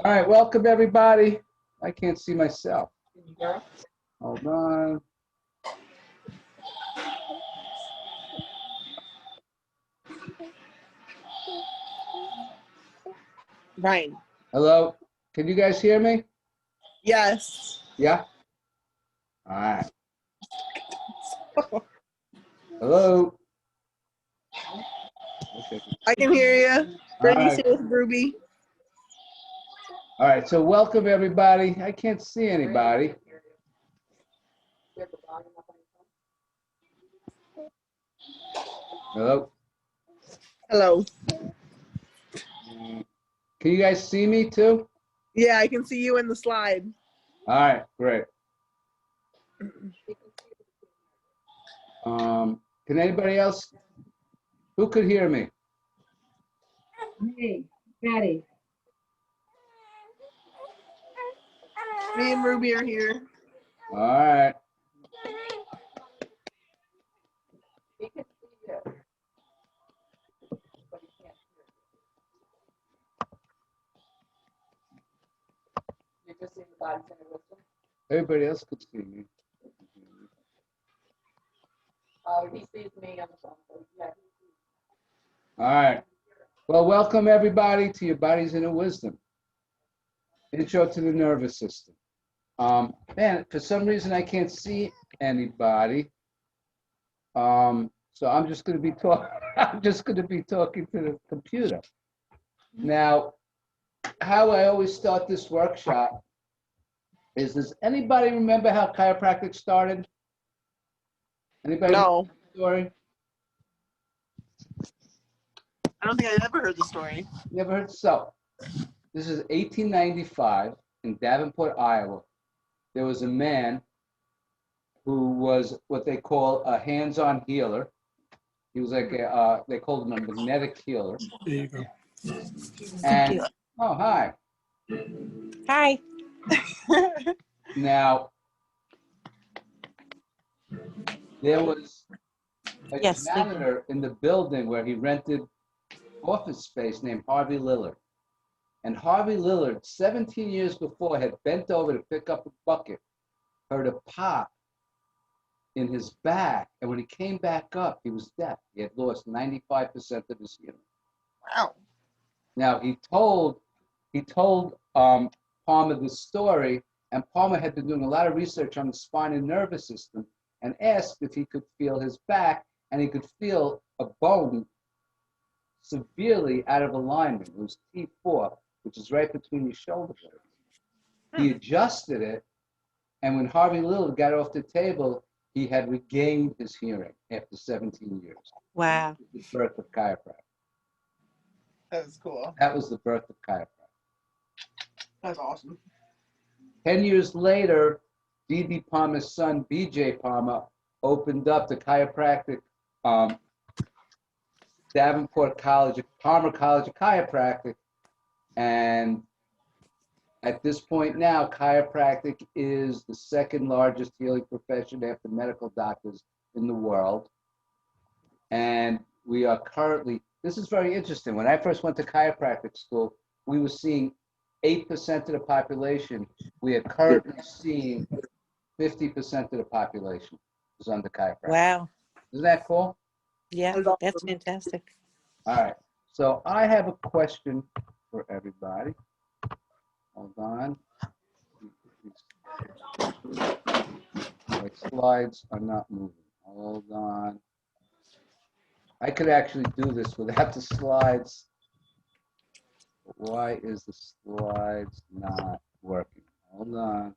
All right, welcome everybody. I can't see myself. Hold on. Ryan. Hello. Can you guys hear me? Yes. Yeah? All right. Hello. Okay. I can hear you. All Brittany's right. here with Ruby. All right, so welcome everybody. I can't see anybody. Hello. Hello. Can you guys see me too? Yeah, I can see you in the slide. All right, great. Can anybody else? Who could hear me? Me, Patty. Me and Ruby are here. All right. Everybody else could see me. Oh, he sees me on the phone. So yeah, All right. Well, welcome everybody to Your Bodies Inner Wisdom. Intro to the nervous system. Man, for some reason I can't see anybody. So I'm just going to be talking. I'm just going to be talking to the computer. Now, how I always start this workshop is: does anybody remember how chiropractic started? Anybody No, remember the story? I don't think I ever heard the story. Never heard. So, this is 1895 in Davenport, Iowa. There was a man who was what they call a hands-on healer. He was like they called him a magnetic healer. There you go. And oh, hi. Hi. Now, there was a Yes, thank you. janitor in the building where he rented office space named Harvey Lillard. And Harvey Lillard, 17 years before, had bent over to pick up a bucket, heard a pop in his back, and when he came back up, he was deaf. He had lost 95% of his hearing. Wow. Now, he told Palmer this story, and Palmer had been doing a lot of research on the spine and nervous system and asked if he could feel his back, and he could feel a bone severely out of alignment. It was T4, which is right between your shoulder blades. He adjusted it, and when Harvey Lillard got off the table, he had regained his hearing after 17 years. Wow. The birth of chiropractic. That was cool. That was the birth of chiropractic. That's awesome. 10 years later, D.D. Palmer's son, B.J. Palmer, opened up the chiropractic Davenport College, Palmer College of Chiropractic. And at this point now, chiropractic is the second largest healing profession after medical doctors in the world. And we are currently, this is very interesting. When I first went to chiropractic school, we were seeing 8% of the population. We are currently seeing 50% of the population is under chiropractic. Wow. Isn't that cool? Yeah, That's that's awesome. fantastic. All right. So I have a question for everybody. Hold on. My slides are not moving. Hold on. I could actually do this without the slides. But why is the slides not working? Hold on.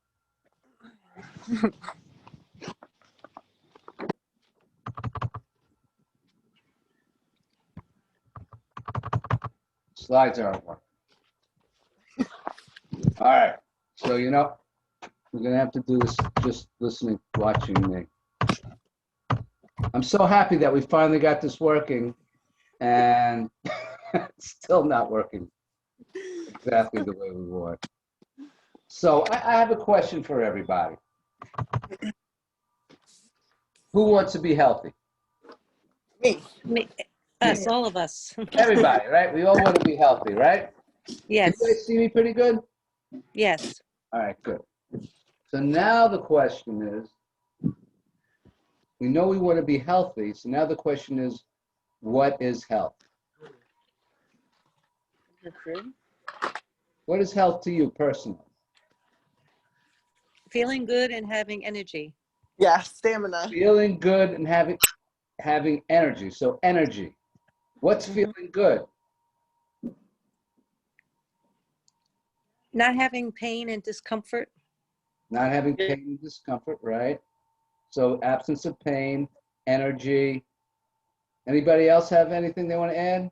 Slides aren't working. All right. So, you know, we're going to have to do this just listening, watching me. I'm so happy that we finally got this working, and it's still not working exactly the way we want. So I have a question for everybody. Who wants to be healthy? Me. Me, us, all of us. Everybody, right? We all want to be healthy, right? Yes. Can you guys see me pretty good? Yes. All right, good. So now the question is, we know we want to be healthy. So now the question is, what is health? What is health to you personally? Feeling good and having energy. Yeah, stamina. Feeling good and having energy. So energy. What's feeling good? Not having pain and discomfort. Not having pain and discomfort, right? So absence of pain, energy. Anybody else have anything they want to add?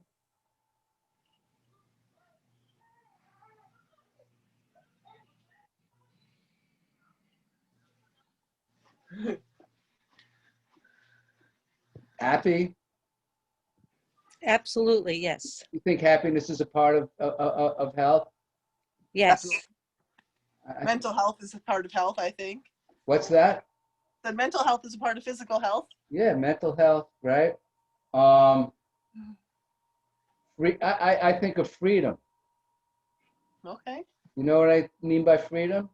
Happy? Absolutely. Yes. You think happiness is a part of health? Yes. Mental health is a part of health, I think. What's that? The mental health is a part of physical health. Yeah, mental health, right? I think of freedom. Okay. You know what I mean by freedom?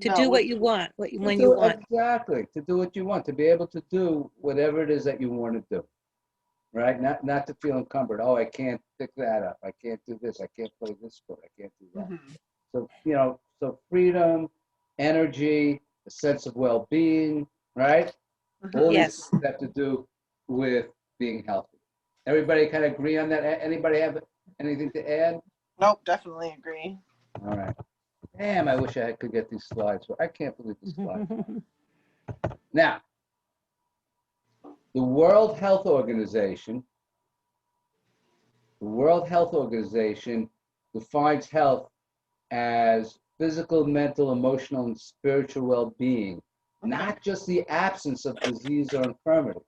To No, do what you want, when To you do- want. Exactly, to do what you want, to be able to do whatever it is that you want to do, right? Not to feel encumbered. Oh, I can't pick that up. I can't do this. I can't play this sport. I can't do that. Mhm. So, so freedom, energy, a sense of well-being, right? All these Yes. things have to do with being healthy. Everybody kind of agree on that? Anybody have anything to add? Nope, definitely agree. All right. Damn, I wish I could get these slides. I can't believe these slides. Now, the World Health Organization defines health as physical, mental, emotional, and spiritual well-being, not just the absence of disease or infirmity.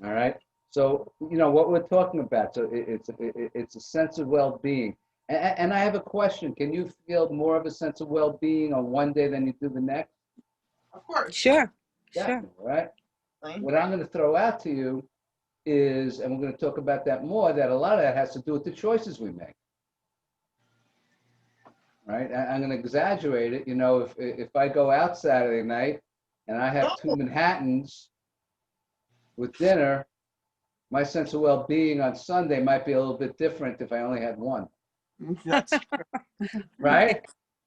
All right. So, what we're talking about, so it's a sense of well-being. And I have a question. Can you feel more of a sense of well-being on one day than you do the next? Of course. Sure. Sure. Definitely, right? What I'm going to throw out to you is, and we're going to talk about that more, that a lot of that has to do with the choices we make. Right? I'm going to exaggerate it. If I go out Saturday night and I have 2 Manhattans with dinner, my sense of well-being on Sunday might be a little bit different if I only had one. That's Right?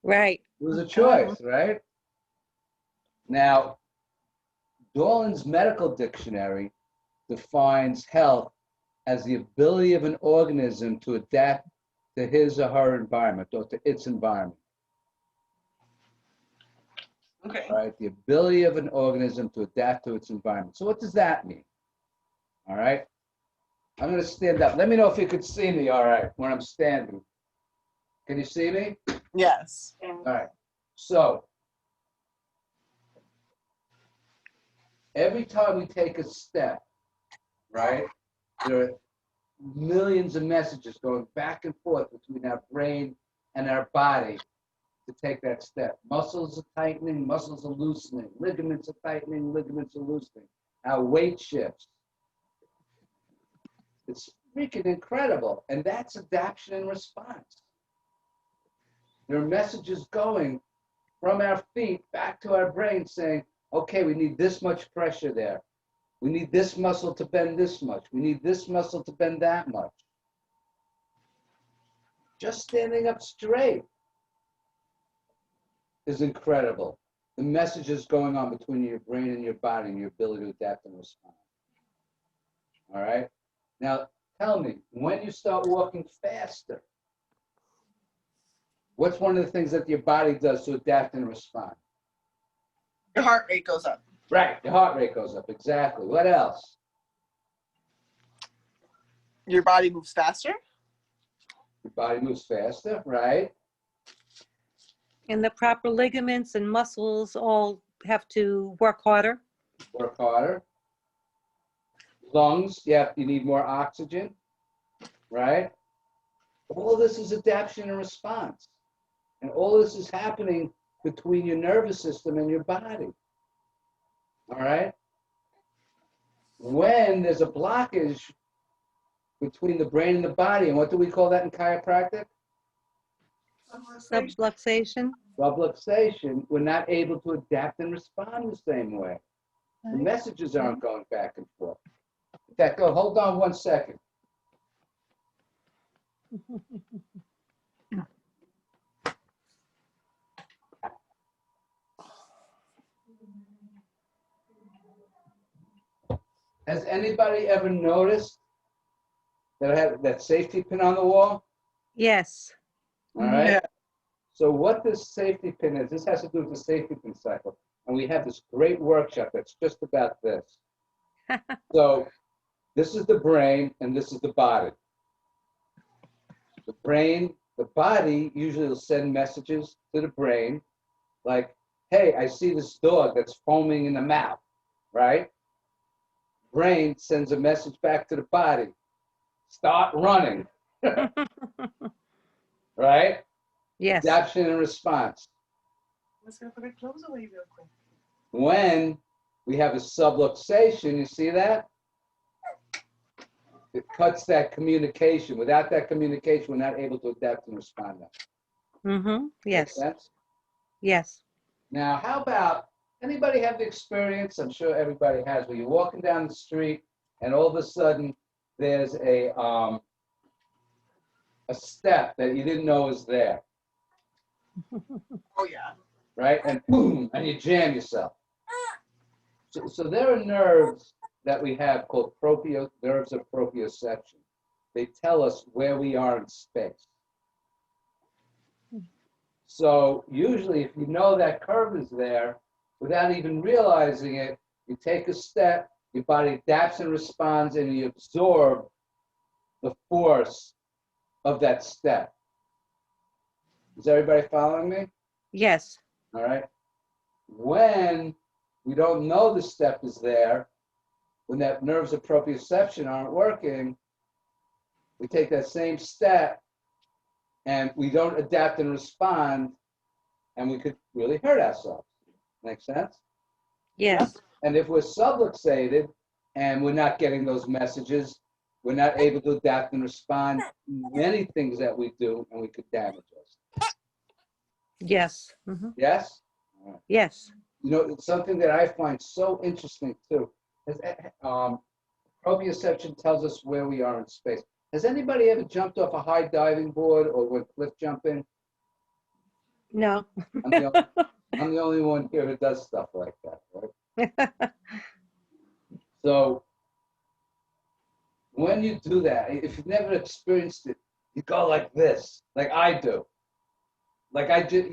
Right. It was a choice, right? Now, Dorland's Medical Dictionary defines health as the ability of an organism to adapt to his or her environment, or to its environment. okay. Right? The ability of an organism to adapt to its environment. So what does that mean? All right. I'm going to stand up. Let me know if you could see me all right when I'm standing. Can you see me? Yes. All right. So every time we take a step, right, there are millions of messages going back and forth between our brain and our body to take that step. Muscles are tightening, muscles are loosening, ligaments are tightening, ligaments are loosening. Our weight shifts. It's freaking incredible. And that's adaptation and response. There are messages going from our feet back to our brain saying, okay, we need this much pressure there. We need this muscle to bend this much. We need this muscle to bend that much. Just standing up straight is incredible. The messages going on between your brain and your body and your ability to adapt and respond. All right? Now, tell me, when you start walking faster, what's one of the things that your body does to adapt and respond? Your heart rate goes up. Right, your heart rate goes up, exactly. What else? Your body moves faster. Your body moves faster, right? And the proper ligaments and muscles all have to work harder. Work harder. Lungs, you need more oxygen, right? All this is adaptation and response. And all this is happening between your nervous system and your body. All right? When there's a blockage between the brain and the body. And what do we call that in chiropractic? Subluxation. Subluxation. We're not able to adapt and respond the same way. The messages aren't going back and forth. In fact, go, hold on 1 second. Has anybody ever noticed that I have that safety pin on the wall? Yes. All right. Yeah. So what this safety pin is, this has to do with the safety pin cycle. And we have this great workshop that's just about this. So this is the brain and this is the body. The brain, the body usually will send messages to the brain like, hey, I see this dog that's foaming in the mouth, right? Brain sends a message back to the body. Start running, right? Yes. Adaptation and response. Let's go put our clothes away real quick. When we have a subluxation, you see that? It cuts that communication. Without that communication, we're not able to adapt and respond. Mm-hmm. Yes. Make sense? Yes. Now, how about, anybody have the experience, I'm sure everybody has, where you're walking down the street and all of a sudden there's a step that you didn't know was there, Oh, yeah. right? And boom, and you jam yourself. So there are nerves that we have called nerves of proprioception. They tell us where we are in space. So usually if you know that curve is there, without even realizing it, you take a step, your body adapts and responds, and you absorb the force of that step. Is everybody following me? Yes. All right. When we don't know the step is there, when that nerves of proprioception aren't working, we take that same step and we don't adapt and respond, and we could really hurt ourselves. Make sense? Yes. And if we're subluxated and we're not getting those messages, we're not able to adapt and respond to many things that we do, and we could damage us. Yes. Mm-hmm. Yes? Yes. You know, it's something that I find so interesting too. Proprioception tells us where we are in space. Has anybody ever jumped off a high diving board or went cliff jumping? No. I'm the only one here who does stuff like that, right? So when you do that, if you've never experienced it, you go like this, like I do. Like I just,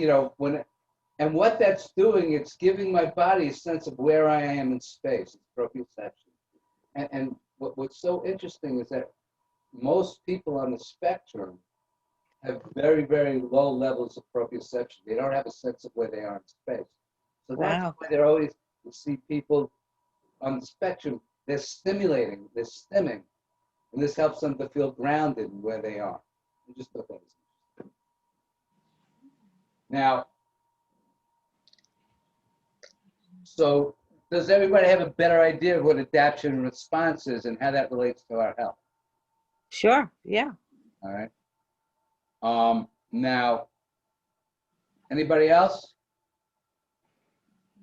and what that's doing, it's giving my body a sense of where I am in space. It's proprioception. And what's so interesting is that most people on the spectrum have very, very low levels of proprioception. They don't have a sense of where they are in space. So that's Wow. why they're always, you see people on the spectrum, they're stimulating, they're stimming. And this helps them to feel grounded in where they are. I just thought that was interesting. Now, so does everybody have a better idea of what adaptation and response is and how that relates to our health? Sure. Yeah. All right. Now, anybody else?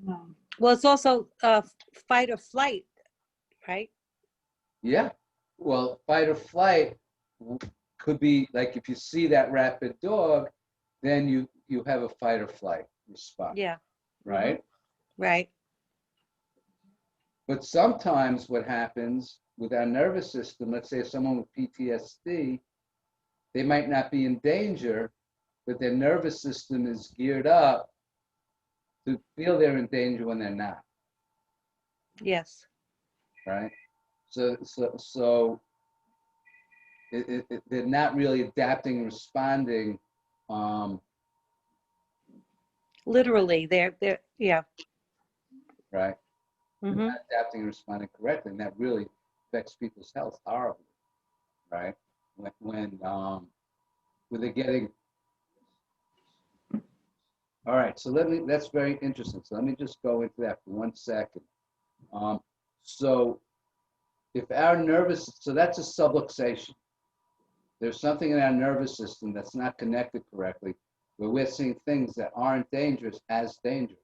No. Well, it's also fight or flight, right? Yeah. Well, fight or flight could be like if you see that rabid dog, then you have a fight or flight response. Yeah. Right. Right. But sometimes what happens with our nervous system, let's say someone with PTSD, they might not be in danger, but their nervous system is geared up to feel they're in danger when they're not, Yes. right? So they're not really adapting and responding. Literally, they're yeah. Right? Mm-hmm. Not adapting and responding correctly, and that really affects people's health horribly, right? When they're getting. All right, so that's very interesting. So let me just go into that for 1 second. So if our nervous, so that's a subluxation. There's something in our nervous system that's not connected correctly, where we're seeing things that aren't dangerous as dangerous,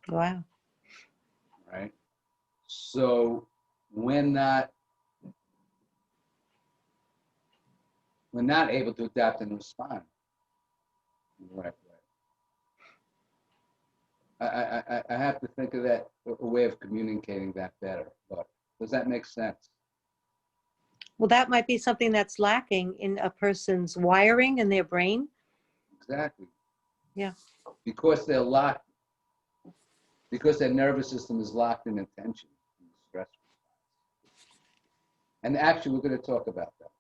Wow. right? So we're not able to adapt and respond in the right way. I have to think of that, a way of communicating that better. But does that make sense? Well, that might be something that's lacking in a person's wiring in their brain. Exactly. Yeah. Because they're locked, because their nervous system is locked in attention, in stress response. And actually, we're going to talk about that.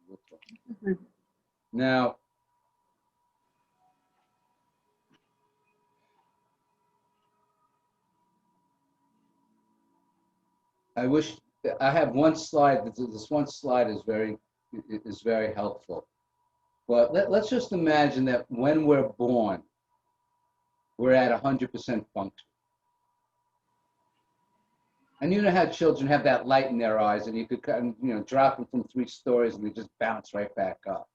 We'll talk. Now, I wish I have one slide. This one slide is very helpful. But let's just imagine that when we're born, we're at 100% function. And you know how children have that light in their eyes, and you could drop them from 3 stories and they just bounce right back up,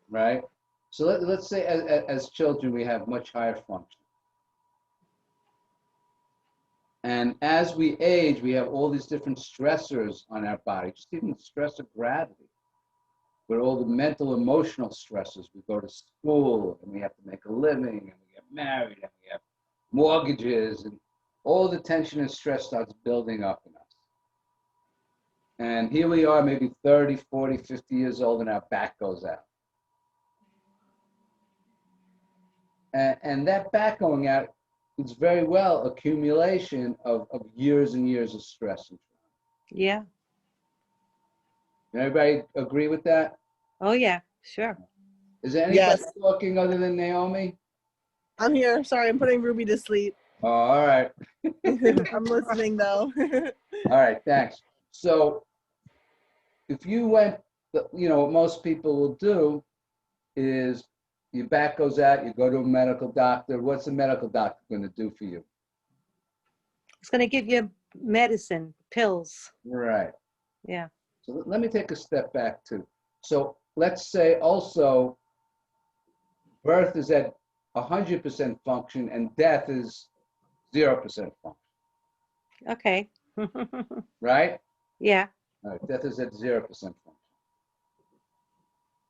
right? So let's say as children we have much higher function. And as we age, we have all these different stressors on our body, just even the stress of gravity, but all the mental, emotional stresses. We go to school and we have to make a living, and we get married, and we have mortgages, and all the tension and stress starts building up in us. And here we are, maybe 30, 40, 50 years old, and our back goes out. And that back going out, it's very well accumulation of years and years of stress and trauma. Yeah. Everybody agree with that? Oh, yeah, sure. Is there anybody Yes. talking other than Naomi? I'm here. Sorry, I'm putting Ruby to sleep. Oh, all right. I'm listening though. All right, thanks. So if you went, what most people will do is your back goes out, you go to a medical doctor. What's the medical doctor going to do for you? It's going to give you medicine, pills. Right. Yeah. So let me take a step back too. So let's say also birth is at 100% function and death is 0% function, Okay. right? Yeah. All right, death is at 0% function.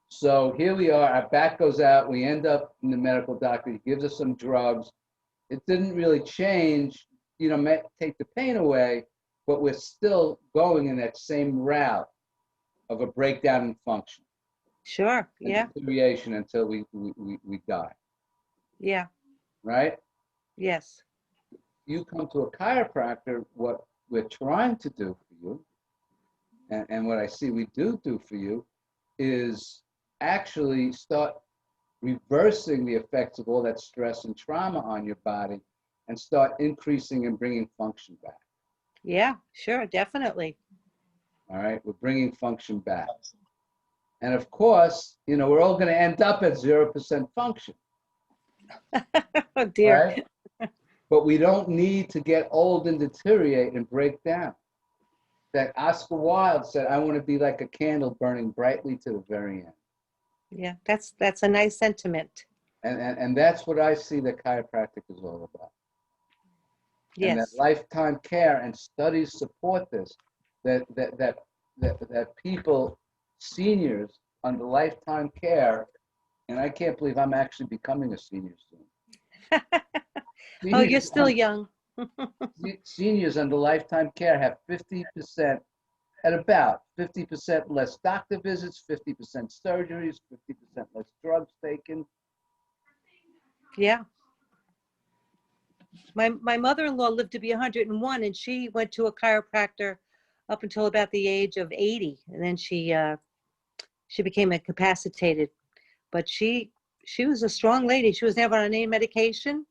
So here we are, our back goes out, we end up in the medical doctor, he gives us some drugs. It didn't really change, take the pain away, but we're still going in that same route of a breakdown in function. Sure. Yeah. Deterioration until we die, Yeah. right? Yes. You come to a chiropractor, what we're trying to do for you, and what I see we do for you, is actually start reversing the effects of all that stress and trauma on your body and start increasing and bringing function back. Yeah, sure. Definitely. All right, we're bringing function back. And of course, we're all going to end up at 0% function. Oh, dear. Right? But we don't need to get old and deteriorate and break down. That Oscar Wilde said, I want to be like a candle burning brightly to the very end. Yeah, that's a nice sentiment. And that's what I see that chiropractic is all about. And that Yes. lifetime care and studies support this, that people, seniors under lifetime care, and I can't believe I'm actually becoming a senior soon. Oh, you're still young. Seniors under lifetime care have 50%, at about 50% less doctor visits, 50% surgeries, 50% less drugs taken. Yeah. My mother-in-law lived to be 101, and she went to a chiropractor up until about the age of 80, and then she became incapacitated. But she was a strong lady. She was never on any medication.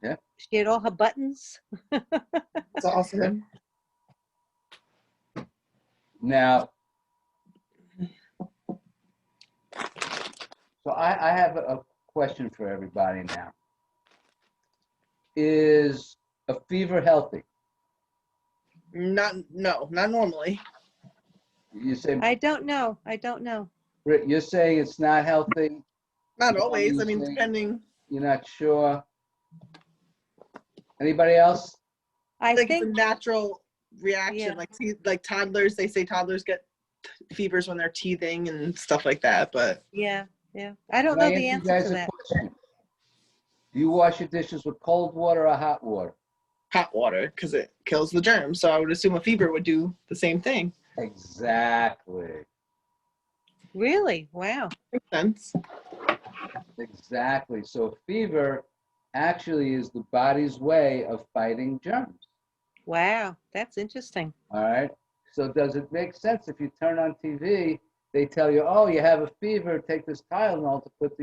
Yeah. She had all her buttons. That's awesome. Now, so I have a question for everybody now. Is a fever healthy? Not normally. You say, I don't know. I don't know. Britt, you're saying it's not healthy? Not No, always. you I mean, say- depending. You're not sure? Anybody else? I Like it's a think, natural reaction. Yeah. Like toddlers, they say toddlers get fevers when they're teething and stuff like that. But yeah. I don't Can know I the ask you answer guys to a that. question? Do you wash your dishes with cold water or hot water? hot water, because it kills the germs. So I would assume a fever would do the same thing. Exactly. Really? Wow. Makes sense. Exactly. So fever actually is the body's way of fighting germs. Wow. That's interesting. All right. So does it make sense if you turn on TV, they tell you, oh, you have a fever, take this Tylenol to put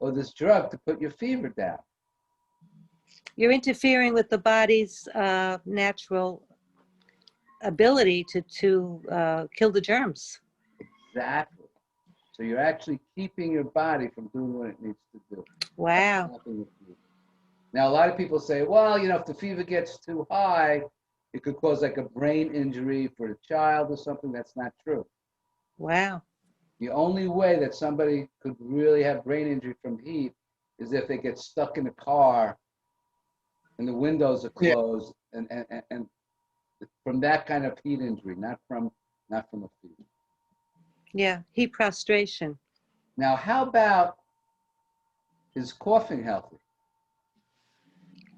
or this drug to put your fever down. You're interfering with the body's natural ability to kill the germs. Exactly. So you're actually keeping your body from doing what it needs to do. Wow. Stopping the fever. Now, a lot of people say, well, if the fever gets too high, it could cause like a brain injury for the child or something. That's not true. Wow. The only way that somebody could really have brain injury from heat is if they get stuck in a car and the windows are closed, and from that kind of heat injury, not from a fever. Yeah. Heat prostration. Now, how about, is coughing healthy?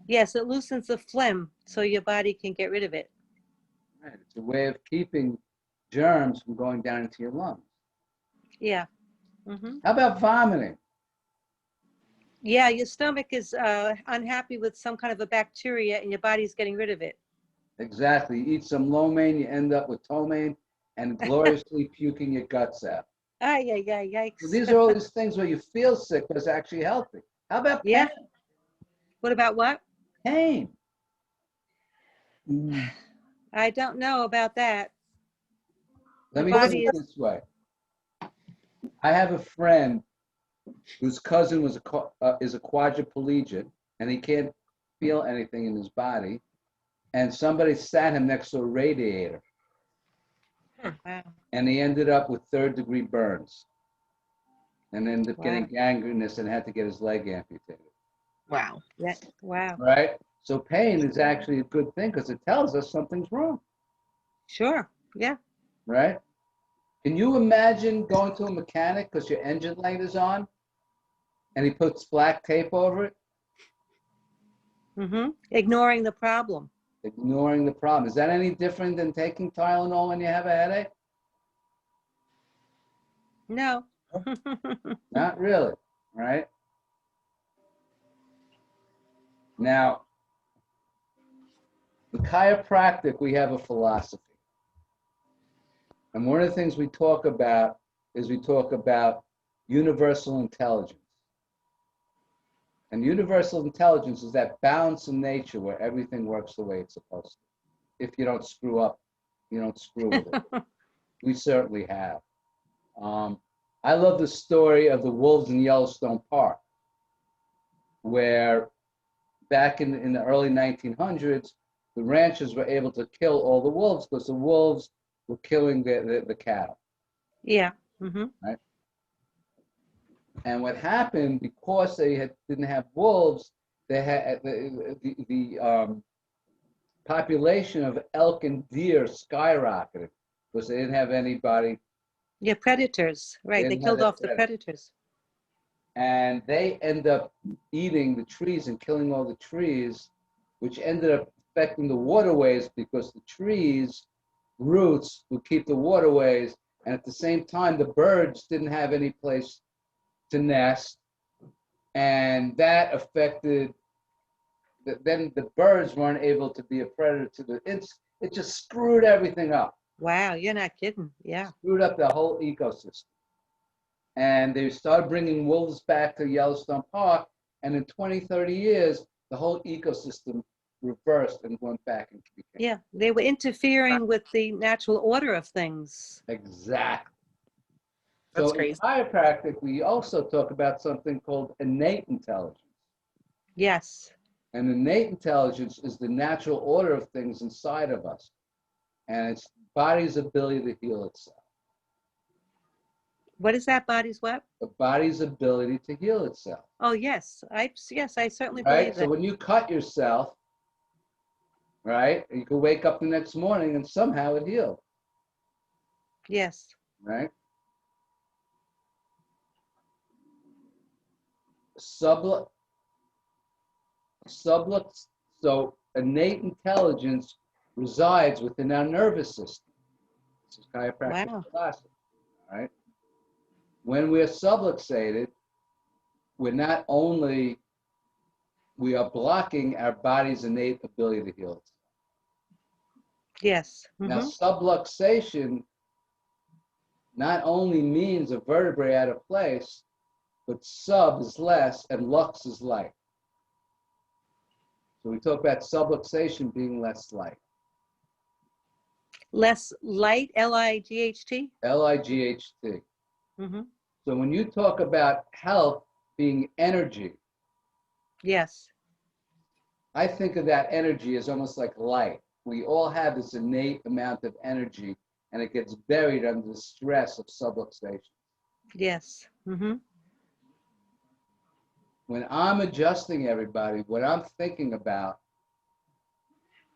Yes, it loosens the phlegm so your body can get rid of it. Right. It's a way of keeping germs from going down into your lungs. Yeah. Hmm. How about vomiting? Yeah, your stomach is unhappy with some kind of a bacteria and your body's getting rid of it. Exactly. You eat some lo mein, you end up with ptomaine and gloriously puking your guts out. Yeah, So yikes. these are all these things where you feel sick, but it's actually healthy. How about pain? Yeah. What about what? Pain. I don't know about that. Let The me put body it is, this way. I have a friend whose cousin is a quadriplegic, and he can't feel anything in his body. And somebody sat him next to a radiator, wow. and he ended up with third-degree burns, and ended up Wow. getting gangrenous and had to get his leg amputated. Wow. Yeah. Wow. Right? So pain is actually a good thing because it tells us something's wrong. Sure. Yeah. Right? Can you imagine going to a mechanic because your engine light is on and he puts black tape over it, Ignoring the problem. ignoring the problem? Is that any different than taking Tylenol when you have a headache? No. Not really, right? Now, in chiropractic, we have a philosophy. And one of the things we talk about is universal intelligence. And universal intelligence is that balance in nature where everything works the way it's supposed to. If you don't screw up, you don't screw with it. We certainly have. I love the story of the wolves in Yellowstone Park, where back in the early 1900s, the ranchers were able to kill all the wolves because the wolves were killing the cattle. Yeah. Right? And what happened, because they didn't have wolves, they had the population of elk and deer skyrocketed because they didn't have anybody. Yeah. Predators. Right. They Didn't have killed that off the predators. And they end up eating the trees and killing all the trees, which ended up affecting the waterways because the trees' roots would keep the waterways, and at the same time, the birds didn't have any place to nest, and that affected. Then the birds weren't able to be a predator to the. It just screwed everything up. Wow. You're not kidding. Yeah. Screwed up the whole ecosystem. And they started bringing wolves back to Yellowstone Park, and in 20, 30 years, the whole ecosystem reversed and went back and became. Yeah. They were interfering with the natural order of things. Exactly. That's So crazy. in chiropractic, we also talk about something called innate intelligence. Yes. And innate intelligence is the natural order of things inside of us. And it's body's ability to heal itself. What is that body's what? The body's ability to heal itself. Oh, yes. Yes, I certainly Right? believe So that. when you cut yourself, right, you can wake up the next morning and somehow it healed, Yes. right? So innate intelligence resides within our nervous system. This is chiropractic Wow. philosophy, all right? When we're subluxated, we're not only, we are blocking our body's innate ability to heal itself. Yes. Now, Hmm. subluxation not only means a vertebrae out of place, but sub is less and lux is light. So we talk about subluxation being less light. Less light, L-I-G-H-T? Light. Hmm. So when you talk about health being energy, Yes. I think of that energy as almost like light. We all have this innate amount of energy, and it gets buried under the stress of subluxation. Yes. Hmm. When I'm adjusting everybody, what I'm thinking about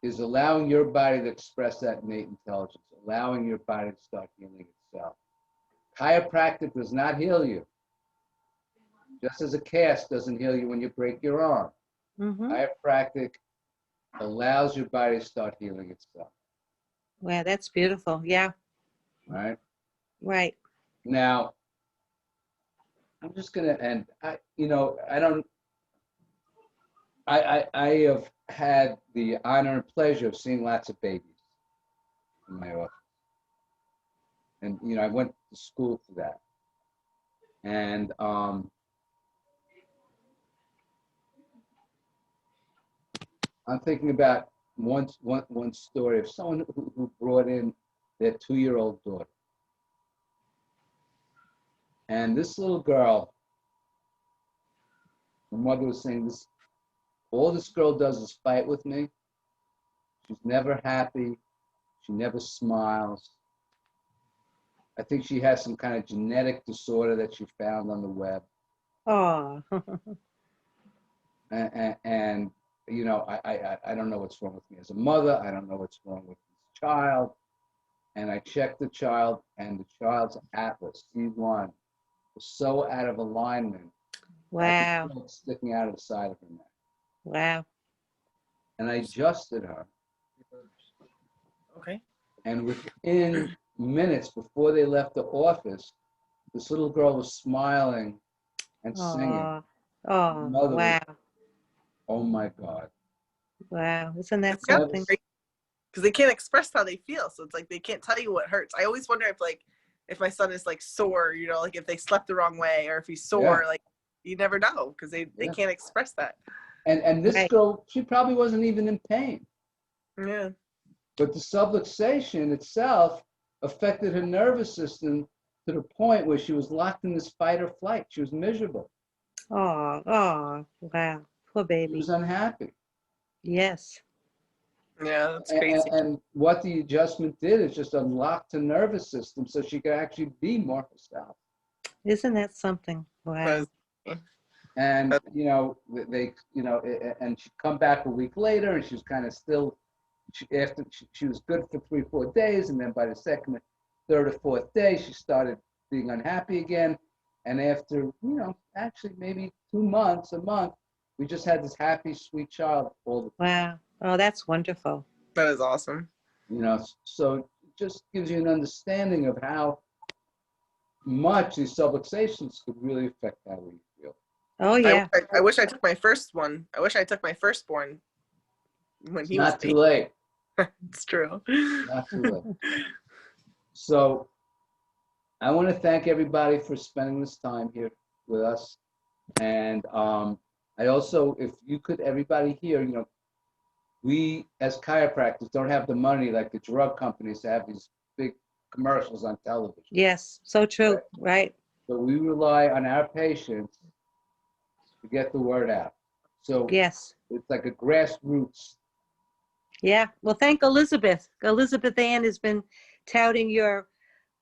is allowing your body to express that innate intelligence, allowing your body to start healing itself. Chiropractic does not heal you. Just as a cast doesn't heal you when you break your arm. Hmm. Chiropractic allows your body to start healing itself. Wow, that's beautiful. Yeah. Right? Right. Now, I'm just gonna end. I have had the honor and pleasure of seeing lots of babies in my office. And I went to school for that. And I'm thinking about one story of someone who brought in their 2-year-old daughter. And this little girl, her mother was saying, all this girl does is fight with me. She's never happy. She never smiles. I think she has some kind of genetic disorder that she found on the web. Oh. And I don't know what's wrong with me as a mother. I don't know what's wrong with this child. And I checked the child, and the child's atlas, C1, was so out of alignment. I Wow. could feel it sticking out of the side of her neck. Wow. And I adjusted her. Okay. And within minutes before they left the office, this little girl was smiling and singing. Oh. Her Oh. mother was, Wow. oh my God. Wow. Isn't that It's got something? because they can't express how they feel, so it's like they can't tell you what hurts. I always wonder if my son is like sore, like if they slept the wrong way, or if he's sore, Yeah. like you never know because they Yeah. can't express that. And this Right. girl, she probably wasn't even in pain. Yeah. But the subluxation itself affected her nervous system to the point where she was locked in this fight or flight. She was miserable. Oh. Oh. Wow. Poor She baby. was unhappy. Yes. Yeah, that's crazy. And what the adjustment did is just unlocked her nervous system so she could actually be more herself. Isn't that something? Wow. And and she'd come back a week later, and she was kind of still. She was good for 3-4 days, and then by the second, third, or fourth day, she started being unhappy again. And after actually maybe 2 months, a month, we just had this happy, sweet child all the Wow. Oh, that's wonderful. That is awesome. So it just gives you an understanding of how much these subluxations could really affect how we feel. Oh, yeah. I wish I took my first one. I wish I took my firstborn when he was Not too late. It's true. Not too late. So I want to thank everybody for spending this time here with us. And I also, if you could, everybody here, we as chiropractors don't have the money like the drug companies to have these big commercials on television. Yes. So true. Right. So we rely on our patients to get the word out. So Yes. it's like a grassroots. Yeah. Well, thank Elizabeth. Elizabeth Ann has been touting your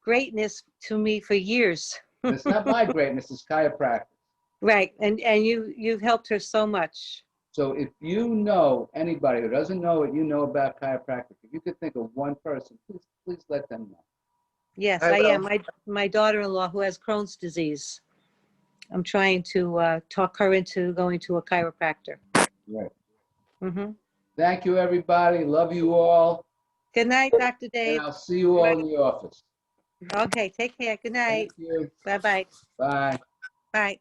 greatness to me for years. And it's not my greatness, it's chiropractic. Right. And you've helped her so much. So if you know anybody who doesn't know what you know about chiropractic, if you could think of one person, please let them know. Yes, I I am. will. My daughter-in-law who has Crohn's disease. I'm trying to talk her into going to a chiropractor. Right. Hmm. Thank you, everybody. Love you all. Good night, Dr. And Dave. I'll see you all in the office. Okay, take care. Good night. Thank you. Bye-bye. Bye. Bye.